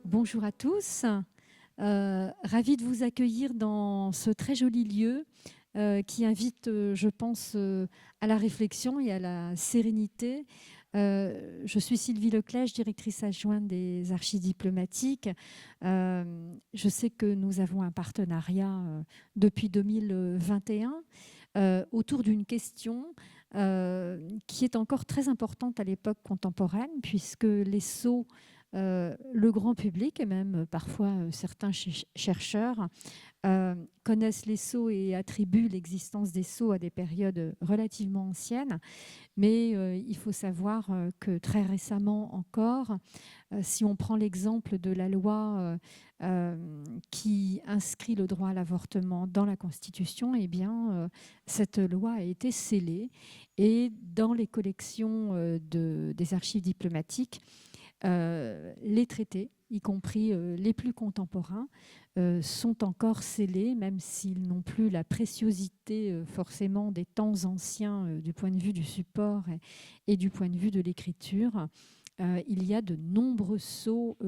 Bonjour à tous, ravie de vous accueillir dans ce très joli lieu qui invite, je pense, à la réflexion et à la sérénité. Je suis Sylvie Leclèche, directrice adjointe des archives diplomatiques. Je sais que nous avons un partenariat depuis 2021 autour d'une question qui est encore très importante à l'époque contemporaine, puisque les sceaux, le grand public et même parfois certains chercheurs connaissent les sceaux et attribuent l'existence des sceaux à des périodes relativement anciennes. Mais il faut savoir que très récemment encore, si on prend l'exemple de la loi qui inscrit le droit à l'avortement dans la Constitution, eh bien, cette loi a été scellée. Et dans les collections des archives diplomatiques, les traités, y compris les plus contemporains, sont encore scellés, même s'ils n'ont plus la préciosité forcément des temps anciens du point de vue du support et du point de vue de l'écriture. Il y a de nombreux sceaux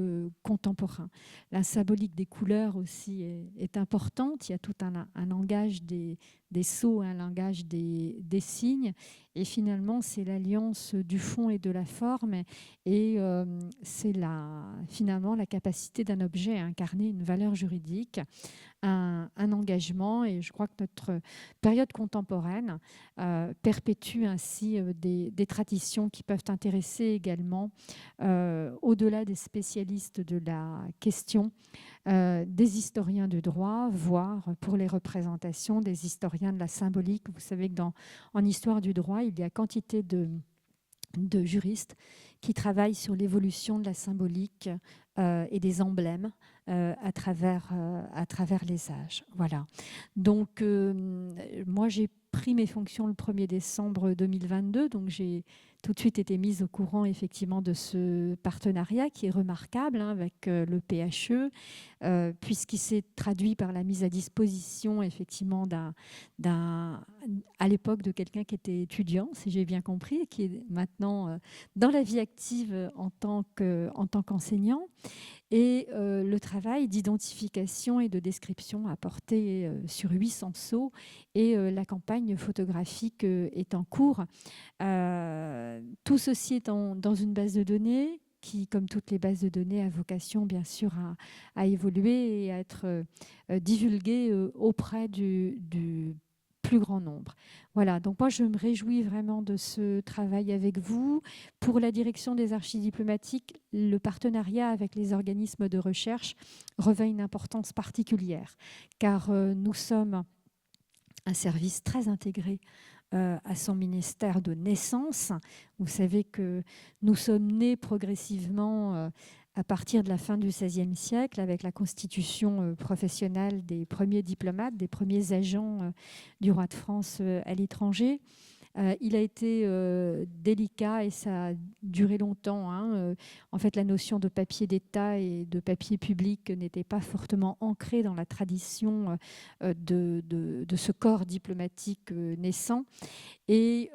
contemporains. La symbolique des couleurs aussi est importante. Il y a tout un langage des sceaux, un langage des signes. Et finalement, c'est l'alliance du fond et de la forme. Et c'est finalement la capacité d'un objet à incarner une valeur juridique, un engagement. Et je crois que notre période contemporaine perpétue ainsi des traditions qui peuvent intéresser également, au-delà des spécialistes de la question, des historiens du droit, voire pour les représentations des historiens de la symbolique. Vous savez que en histoire du droit, il y a quantité de juristes qui travaillent sur l'évolution de la symbolique et des emblèmes à travers les âges. Voilà. Donc, moi, j'ai pris mes fonctions le 1er décembre 2022, donc j'ai tout de suite été mise au courant effectivement de ce partenariat qui est remarquable avec le PHE, puisqu'il s'est traduit par la mise à disposition effectivement à l'époque de quelqu'un qui était étudiant, si j'ai bien compris, et qui est maintenant dans la vie active en tant qu'enseignant. Et le travail d'identification et de description a porté sur 800 sceaux et la campagne photographique est en cours. Tout ceci est dans une base de données qui, comme toutes les bases de données, a vocation bien sûr à évoluer et à être divulguée auprès du plus grand nombre. Voilà, donc moi je me réjouis vraiment de ce travail avec vous. Pour la direction des archives diplomatiques, le partenariat avec les organismes de recherche revêt une importance particulière, car nous sommes un service très intégré à son ministère de naissance. Vous savez que nous sommes nés progressivement à partir de la fin du XVIe siècle avec la constitution professionnelle des premiers diplomates, des premiers agents du roi de France à l'étranger. Il a été délicat et ça a duré longtemps. En fait, la notion de papier d'État et de papier public n'était pas fortement ancrée dans la tradition de ce corps diplomatique naissant. Et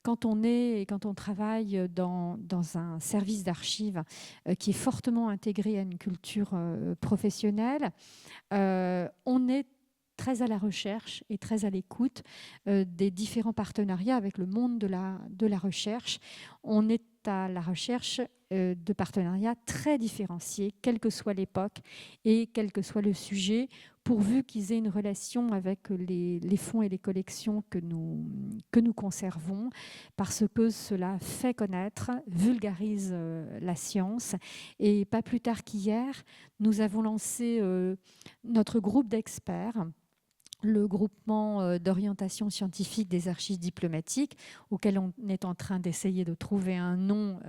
quand on travaille dans un service d'archives qui est fortement intégré à une culture professionnelle, on est très à la recherche et très à l'écoute des différents partenariats avec le monde de la recherche. On est à la recherche de partenariats très différenciés, quelle que soit l'époque et quel que soit le sujet, pourvu qu'ils aient une relation avec les fonds et les collections que nous conservons, parce que cela fait connaître, vulgarise la science. Et pas plus tard qu'hier, nous avons lancé notre groupe d'experts, le groupement d'orientation scientifique des archives diplomatiques, auquel on est en train d'essayer de trouver un nom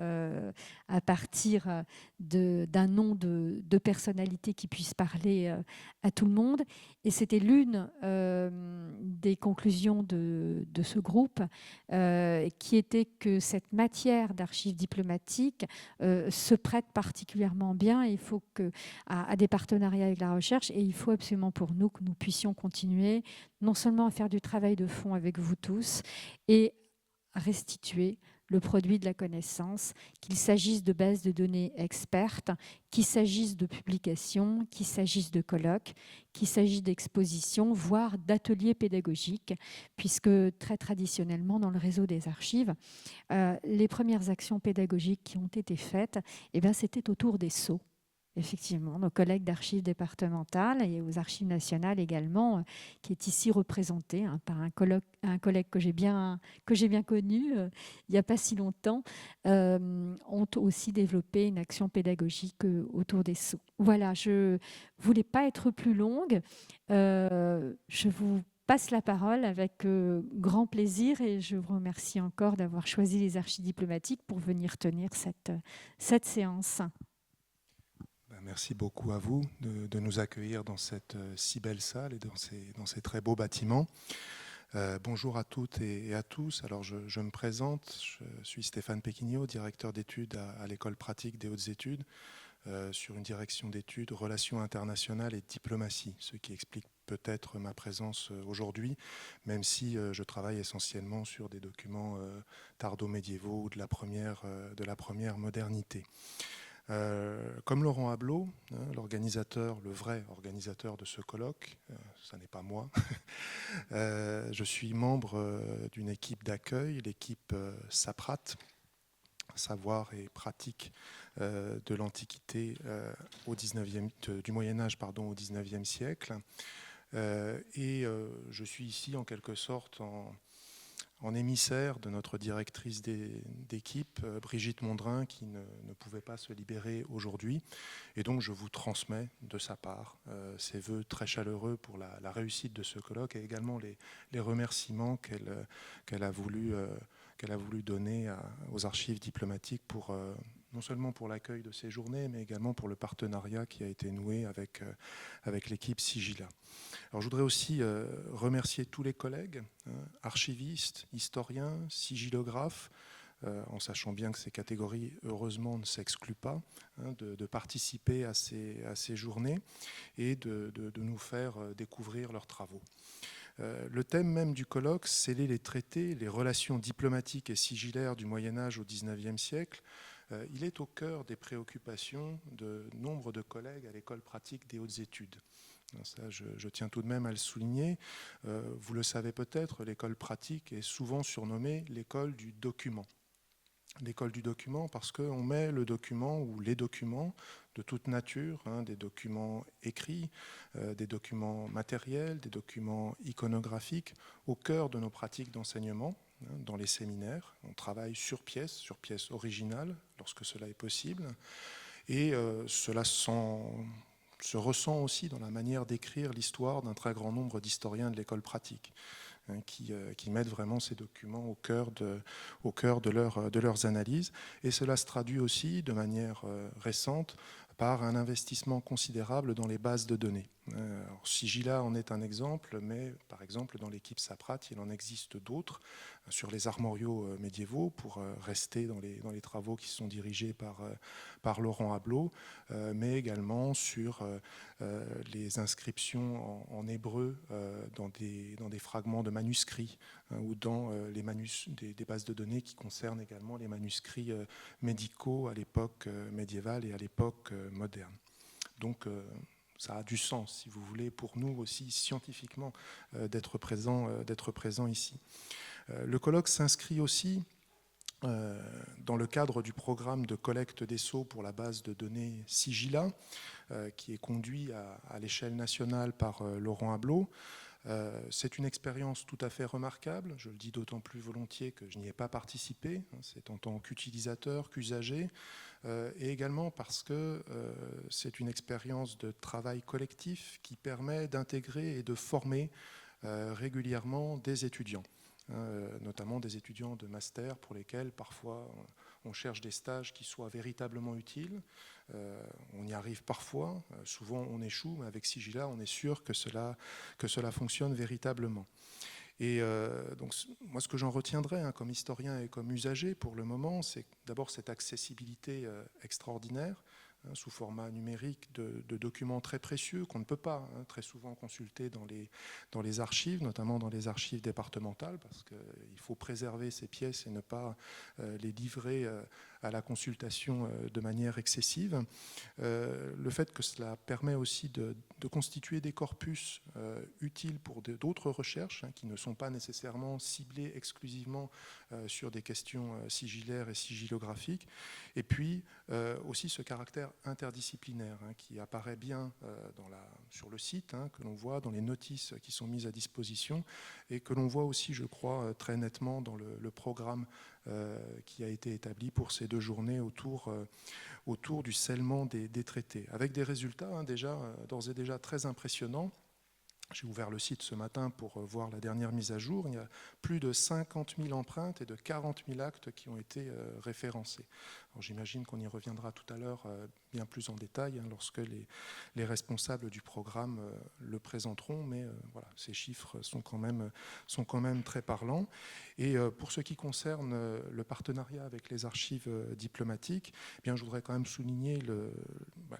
à partir d'un nom de personnalité qui puisse parler à tout le monde. Et c'était l'une des conclusions de ce groupe, qui était que cette matière d'archives diplomatiques se prête particulièrement bien. Il faut à des partenariats avec la recherche, et il faut absolument pour nous que nous puissions continuer non seulement à faire du travail de fond avec vous tous et à restituer le produit de la connaissance, qu'il s'agisse de bases de données expertes, qu'il s'agisse de publications, qu'il s'agisse de colloques, qu'il s'agisse d'expositions, voire d'ateliers pédagogiques, puisque très traditionnellement, dans le réseau des archives, les premières actions pédagogiques qui ont été faites, c'était autour des sceaux. Effectivement, nos collègues d'archives départementales et aux archives nationales également, qui est ici représenté par un collègue que j'ai bien connu il n'y a pas si longtemps, ont aussi développé une action pédagogique autour des sceaux. Voilà, je ne voulais pas être plus longue. Je vous passe la parole avec grand plaisir et je vous remercie encore d'avoir choisi les archives diplomatiques pour venir tenir cette séance. Merci beaucoup à vous de nous accueillir dans cette si belle salle et dans ces très beaux bâtiments. Bonjour à toutes et à tous. Alors je me présente, je suis Stéphane Péquignot, directeur d'études à l'École pratique des hautes études, sur une direction d'études, relations internationales et diplomatie, ce qui explique peut-être ma présence aujourd'hui, même si je travaille essentiellement sur des documents tardo-médiévaux ou de la première modernité. Comme Laurent Ablot, l'organisateur, le vrai organisateur de ce colloque, ça n'est pas moi, je suis membre d'une équipe d'accueil, l'équipe SAPRAT, Savoir et pratique de l'Antiquité du Moyen-Âge au XIXe siècle. Et je suis ici en quelque sorte en émissaire de notre directrice d'équipe, Brigitte Mondrin, qui ne pouvait pas se libérer aujourd'hui. Et donc, je vous transmets de sa part ses vœux très chaleureux pour la réussite de ce colloque et également les remerciements qu'elle a voulu donner aux archives diplomatiques non seulement pour l'accueil de ces journées, mais également pour le partenariat qui a été noué avec l'équipe Sigilla. Alors, je voudrais aussi remercier tous les collègues, archivistes, historiens, sigillographes, en sachant bien que ces catégories, heureusement, ne s'excluent pas, de participer à ces journées et de nous faire découvrir leurs travaux. Le thème même du colloque, sceller les traités, les relations diplomatiques et sigillaires du Moyen-Âge au XIXe siècle, il est au cœur des préoccupations de nombre de collègues à l'École pratique des hautes études. Ça, je tiens tout de même à le souligner. Vous le savez peut-être, l'école pratique est souvent surnommée l'école du document. L'école du document parce qu'on met le document ou les documents de toute nature, des documents écrits, des documents matériels, des documents iconographiques, au cœur de nos pratiques d'enseignement. Dans les séminaires, on travaille sur pièce originale, lorsque cela est possible. Et cela se ressent aussi dans la manière d'écrire l'histoire d'un très grand nombre d'historiens de l'école pratique, qui mettent vraiment ces documents au cœur de leurs analyses. Et cela se traduit aussi de manière récente par un investissement considérable dans les bases de données. Alors, Sigilla en est un exemple, mais par exemple dans l'équipe Saprat, il en existe d'autres sur les armoriaux médiévaux, pour rester dans les travaux qui sont dirigés par Laurent Ablot, mais également sur les inscriptions en hébreu dans des fragments de manuscrits, ou dans des bases de données qui concernent également les manuscrits médicaux à l'époque médiévale et à l'époque moderne. Donc ça a du sens, si vous voulez, pour nous aussi scientifiquement d'être présent ici. Le colloque s'inscrit aussi dans le cadre du programme de collecte des sceaux pour la base de données Sigilla, qui est conduit à l'échelle nationale par Laurent Ablot. C'est une expérience tout à fait remarquable, je le dis d'autant plus volontiers que je n'y ai pas participé, c'est en tant qu'utilisateur, qu'usager, et également parce que c'est une expérience de travail collectif qui permet d'intégrer et de former régulièrement des étudiants, notamment des étudiants de master pour lesquels parfois on cherche des stages qui soient véritablement utiles. On y arrive parfois, souvent on échoue, mais avec Sigilla, on est sûr que cela fonctionne véritablement. Et donc, moi, ce que j'en retiendrai comme historien et comme usager pour le moment, c'est d'abord cette accessibilité extraordinaire, sous format numérique de documents très précieux qu'on ne peut pas très souvent consulter dans les archives, notamment dans les archives départementales, parce qu'il faut préserver ces pièces et ne pas les livrer à la consultation de manière excessive. Le fait que cela permet aussi de constituer des corpus utiles pour d'autres recherches qui ne sont pas nécessairement ciblées exclusivement sur des questions sigillaires et sigillographiques. Et puis aussi ce caractère interdisciplinaire qui apparaît bien sur le site, que l'on voit dans les notices qui sont mises à disposition et que l'on voit aussi, je crois, très nettement dans le programme qui a été établi pour ces 2 journées autour du scellement des traités, avec des résultats d'ores et déjà très impressionnants. J'ai ouvert le site ce matin pour voir la dernière mise à jour. Il y a plus de 50 000 empreintes et de 40 000 actes qui ont été référencés. J'imagine qu'on y reviendra tout à l'heure bien plus en détail lorsque les responsables du programme le présenteront, mais voilà, ces chiffres sont quand même très parlants. Et pour ce qui concerne le partenariat avec les archives diplomatiques, eh bien, je voudrais quand même souligner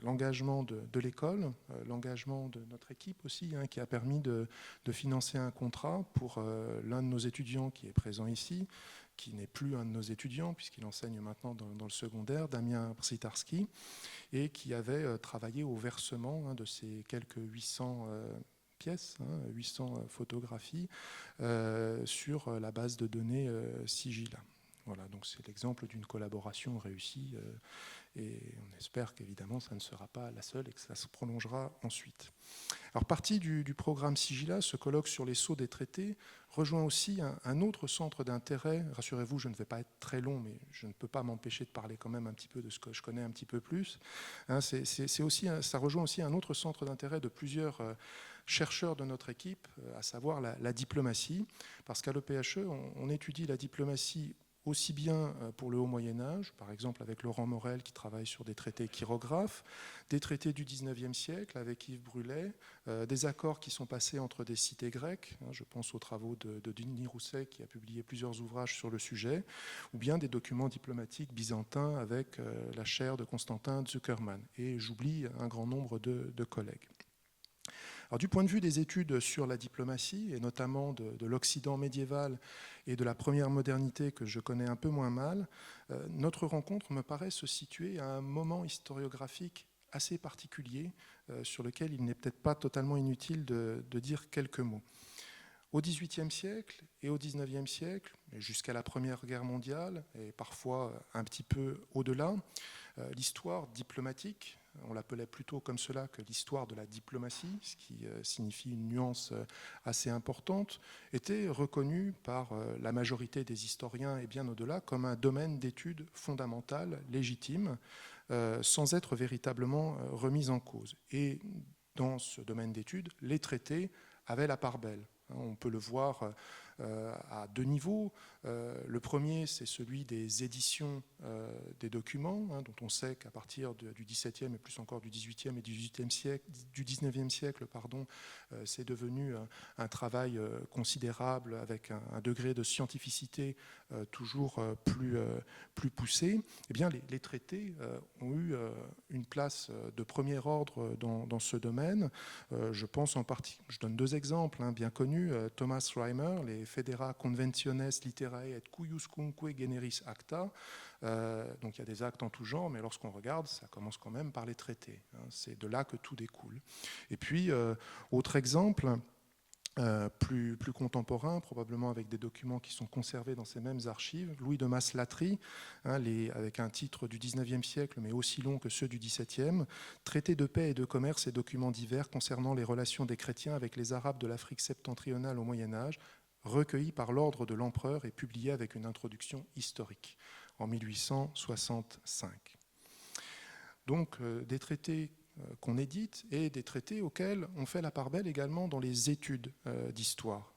l'engagement de l'école, l'engagement de notre équipe aussi, qui a permis de financer un contrat pour l'un de nos étudiants qui est présent ici, qui n'est plus un de nos étudiants, puisqu'il enseigne maintenant dans le secondaire, Damien Brzitarski, et qui avait travaillé au versement de ces quelques 800 pièces, 800 photographies, sur la base de données Sigilla. Voilà, donc c'est l'exemple d'une collaboration réussie, et on espère qu'évidemment ça ne sera pas la seule et que ça se prolongera ensuite. Alors, partie du programme Sigilla, ce colloque sur les sceaux des traités rejoint aussi un autre centre d'intérêt. Rassurez-vous, je ne vais pas être très long, mais je ne peux pas m'empêcher de parler quand même un petit peu de ce que je connais un petit peu plus. Ça rejoint aussi un autre centre d'intérêt de plusieurs chercheurs de notre équipe, à savoir la diplomatie, parce qu'à l'EPHE, on étudie la diplomatie aussi bien pour le haut Moyen-Âge, par exemple avec Laurent Morel qui travaille sur des traités chirographes, des traités du XIXe siècle avec Yves Brulet, des accords qui sont passés entre des cités grecques, je pense aux travaux de Denis Rousset qui a publié plusieurs ouvrages sur le sujet, ou bien des documents diplomatiques byzantins avec la chaire de Constantin Zuckerman. Et j'oublie un grand nombre de collègues. Alors, du point de vue des études sur la diplomatie, et notamment de l'Occident médiéval et de la première modernité que je connais un peu moins mal, notre rencontre me paraît se situer à un moment historiographique assez particulier sur lequel il n'est peut-être pas totalement inutile de dire quelques mots. Au XVIIIe siècle et au XIXe siècle, jusqu'à la Première Guerre mondiale, et parfois un petit peu au-delà, l'histoire diplomatique, on l'appelait plutôt comme cela que l'histoire de la diplomatie, ce qui signifie une nuance assez importante, était reconnue par la majorité des historiens et bien au-delà comme un domaine d'études fondamentales, légitime, sans être véritablement remise en cause. Et dans ce domaine d'études, les traités avaient la part belle. On peut le voir à 2 niveaux. Le premier, c'est celui des éditions des documents, dont on sait qu'à partir du XVIIe et plus encore du XVIIIe et du XIXe siècle, c'est devenu un travail considérable avec un degré de scientificité toujours plus poussé. Eh bien, les traités ont eu une place de premier ordre dans ce domaine. Je pense en partie, je donne 2 exemples bien connus, Thomas Reimer, les Federa Conventiones Literae et Cuiuscunque Generis Acta. Donc il y a des actes en tout genre, mais lorsqu'on regarde, ça commence quand même par les traités. C'est de là que tout découle. Et puis, autre exemple, plus contemporain, probablement avec des documents qui sont conservés dans ces mêmes archives, Louis de Masse-Latry, avec un titre du XIXe siècle, mais aussi long que ceux du XVIIe, Traité de paix et de commerce et documents divers concernant les relations des chrétiens avec les Arabes de l'Afrique septentrionale au Moyen-Âge, recueilli par l'ordre de l'empereur et publié avec une introduction historique en 1865. Donc des traités qu'on édite et des traités auxquels on fait la part belle également dans les études d'histoire.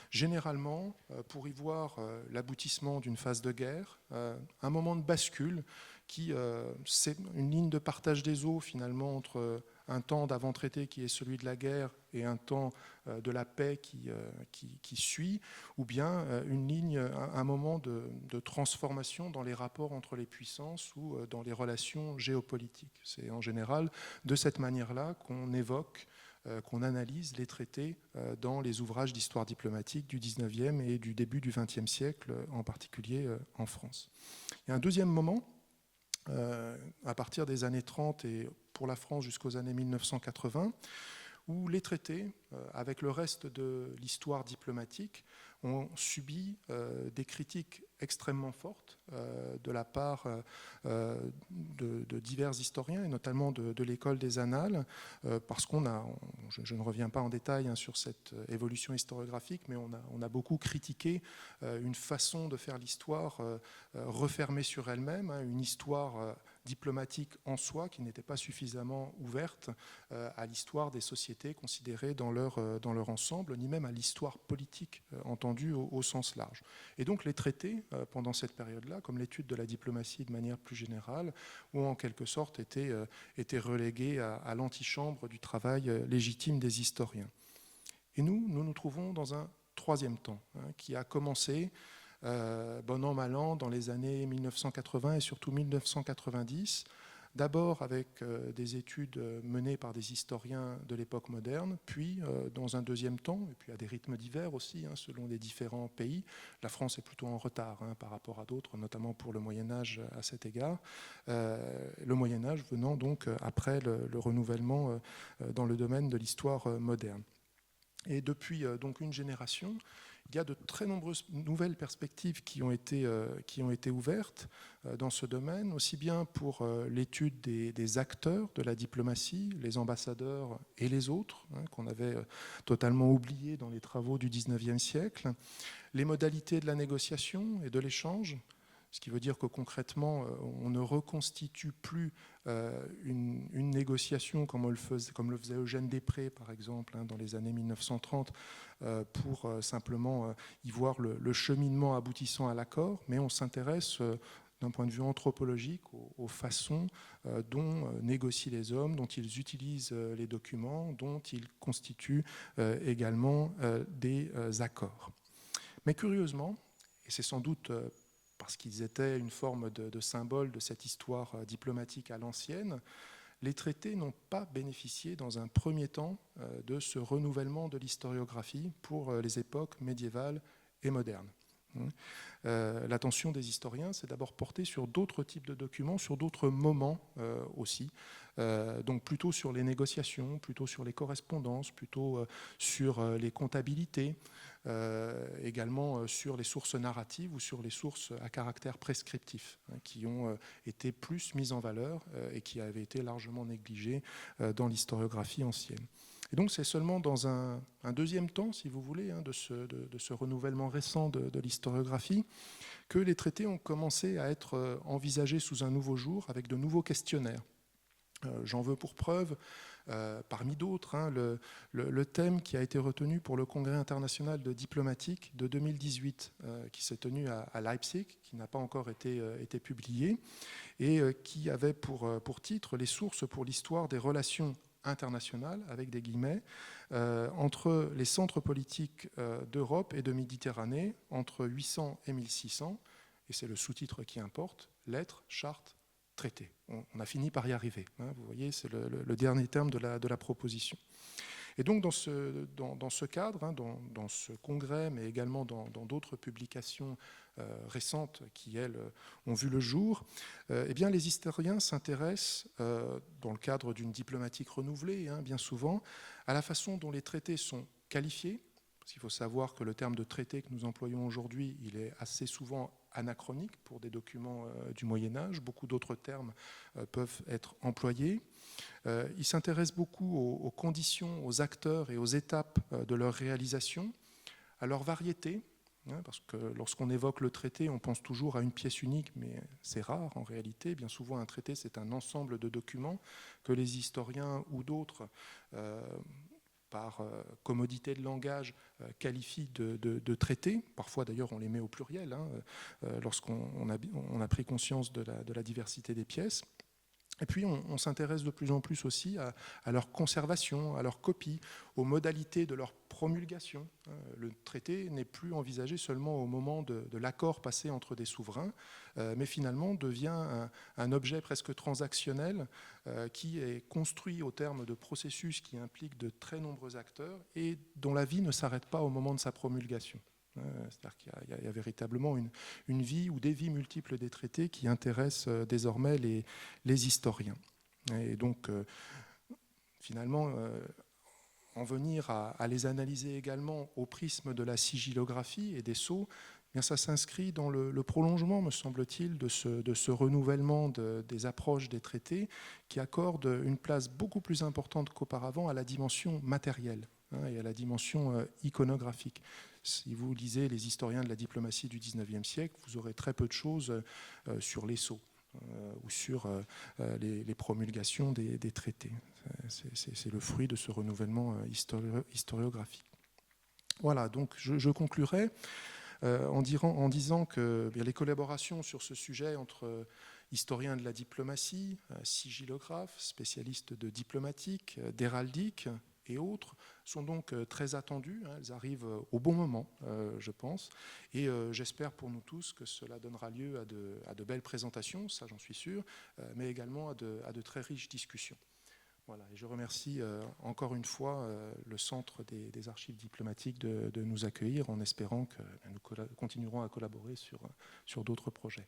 Généralement, pour y voir l'aboutissement d'une phase de guerre, un moment de bascule qui, c'est une ligne de partage des eaux finalement entre un temps d'avant-traité qui est celui de la guerre et un temps de la paix qui suit, ou bien une ligne, un moment de transformation dans les rapports entre les puissances ou dans les relations géopolitiques. C'est en général de cette manière-là qu'on évoque, qu'on analyse les traités dans les ouvrages d'histoire diplomatique du 19e et du début du 20e siècle, en particulier en France. Il y a un deuxième moment, à partir des années 30 et pour la France jusqu'aux années 1980, où les traités, avec le reste de l'histoire diplomatique, ont subi des critiques extrêmement fortes de la part de divers historiens, et notamment de l'école des Annales, parce qu'on a, je ne reviens pas en détail sur cette évolution historiographique, mais on a beaucoup critiqué une façon de faire l'histoire refermée sur elle-même, une histoire diplomatique en soi qui n'était pas suffisamment ouverte à l'histoire des sociétés considérées dans leur ensemble, ni même à l'histoire politique entendue au sens large. Et donc les traités, pendant cette période-là, comme l'étude de la diplomatie de manière plus générale, ont en quelque sorte été relégués à l'antichambre du travail légitime des historiens. Et nous trouvons dans un troisième temps, qui a commencé bon an, mal an, dans les années 1980 et surtout 1990, d'abord avec des études menées par des historiens de l'époque moderne, puis dans un deuxième temps, et puis à des rythmes divers aussi, selon les différents pays. La France est plutôt en retard par rapport à d'autres, notamment pour le Moyen-Âge à cet égard. Le Moyen-Âge venant donc après le renouvellement dans le domaine de l'histoire moderne. Et depuis donc une génération, il y a de très nombreuses nouvelles perspectives qui ont été ouvertes dans ce domaine, aussi bien pour l'étude des acteurs de la diplomatie, les ambassadeurs et les autres, qu'on avait totalement oubliés dans les travaux du XIXe siècle, les modalités de la négociation et de l'échange, ce qui veut dire que concrètement, on ne reconstitue plus une négociation comme le faisait Eugène Després, par exemple, dans les années 1930, pour simplement y voir le cheminement aboutissant à l'accord, mais on s'intéresse d'un point de vue anthropologique aux façons dont négocient les hommes, dont ils utilisent les documents, dont ils constituent également des accords. Mais curieusement, et c'est sans doute parce qu'ils étaient une forme de symbole de cette histoire diplomatique à l'ancienne, les traités n'ont pas bénéficié dans un premier temps de ce renouvellement de l'historiographie pour les époques médiévales et modernes. L'attention des historiens s'est d'abord portée sur d'autres types de documents, sur d'autres moments aussi, donc plutôt sur les négociations, plutôt sur les correspondances, plutôt sur les comptabilités, également sur les sources narratives ou sur les sources à caractère prescriptif, qui ont été plus mises en valeur et qui avaient été largement négligées dans l'historiographie ancienne. Et donc c'est seulement dans un deuxième temps, si vous voulez, de ce renouvellement récent de l'historiographie, que les traités ont commencé à être envisagés sous un nouveau jour, avec de nouveaux questionnaires. J'en veux pour preuve, parmi d'autres, le thème qui a été retenu pour le Congrès international de diplomatique de 2018, qui s'est tenu à Leipzig, qui n'a pas encore été publié, et qui avait pour titre « Les sources pour l'histoire des relations internationales », avec des guillemets, entre les centres politiques d'Europe et de Méditerranée, entre 800 et 1600, et c'est le sous-titre qui importe, lettres, chartes, traité. On a fini par y arriver. Vous voyez, c'est le dernier terme de la proposition. Et donc, dans ce cadre, dans ce congrès, mais également dans d'autres publications récentes qui, elles, ont vu le jour, eh bien, les historiens s'intéressent, dans le cadre d'une diplomatique renouvelée, bien souvent, à la façon dont les traités sont qualifiés. Parce qu'il faut savoir que le terme de traité que nous employons aujourd'hui, il est assez souvent anachronique pour des documents du Moyen-Âge. Beaucoup d'autres termes peuvent être employés. Il s'intéresse beaucoup aux conditions, aux acteurs et aux étapes de leur réalisation, à leur variété, Parce que lorsqu'on évoque le traité, on pense toujours à une pièce unique, mais c'est rare en réalité. Bien souvent, un traité, c'est un ensemble de documents que les historiens ou d'autres, par commodité de langage, qualifient de traités. Parfois, d'ailleurs, on les met au pluriel, lorsqu'on a pris conscience de la diversité des pièces. Et puis, on s'intéresse de plus en plus aussi à leur conservation, à leur copie, aux modalités de leur promulgation. Le traité n'est plus envisagé seulement au moment de l'accord passé entre des souverains, mais finalement devient un objet presque transactionnel qui est construit au terme de processus qui impliquent de très nombreux acteurs et dont la vie ne s'arrête pas au moment de sa promulgation. C'est-à-dire qu'il y a véritablement une vie ou des vies multiples des traités qui intéressent désormais les historiens. Et donc, finalement, en venir à les analyser également au prisme de la sigillographie et des sceaux, eh bien ça s'inscrit dans le prolongement, me semble-t-il, de ce renouvellement des approches des traités qui accordent une place beaucoup plus importante qu'auparavant à la dimension matérielle et à la dimension iconographique. Si vous lisez les historiens de la diplomatie du XIXe siècle, vous aurez très peu de choses sur les sceaux ou sur les promulgations des traités. C'est le fruit de ce renouvellement historiographique. Voilà, donc je conclurai en disant que bien, les collaborations sur ce sujet entre historiens de la diplomatie, sigillographes, spécialistes de diplomatique, d'héraldique et autres sont donc très attendues. Elles arrivent au bon moment, je pense. Et j'espère pour nous tous que cela donnera lieu à de belles présentations, ça j'en suis sûr, mais également à de très riches discussions. Voilà, et je remercie encore une fois le Centre des archives diplomatiques de nous accueillir en espérant que nous continuerons à collaborer sur d'autres projets.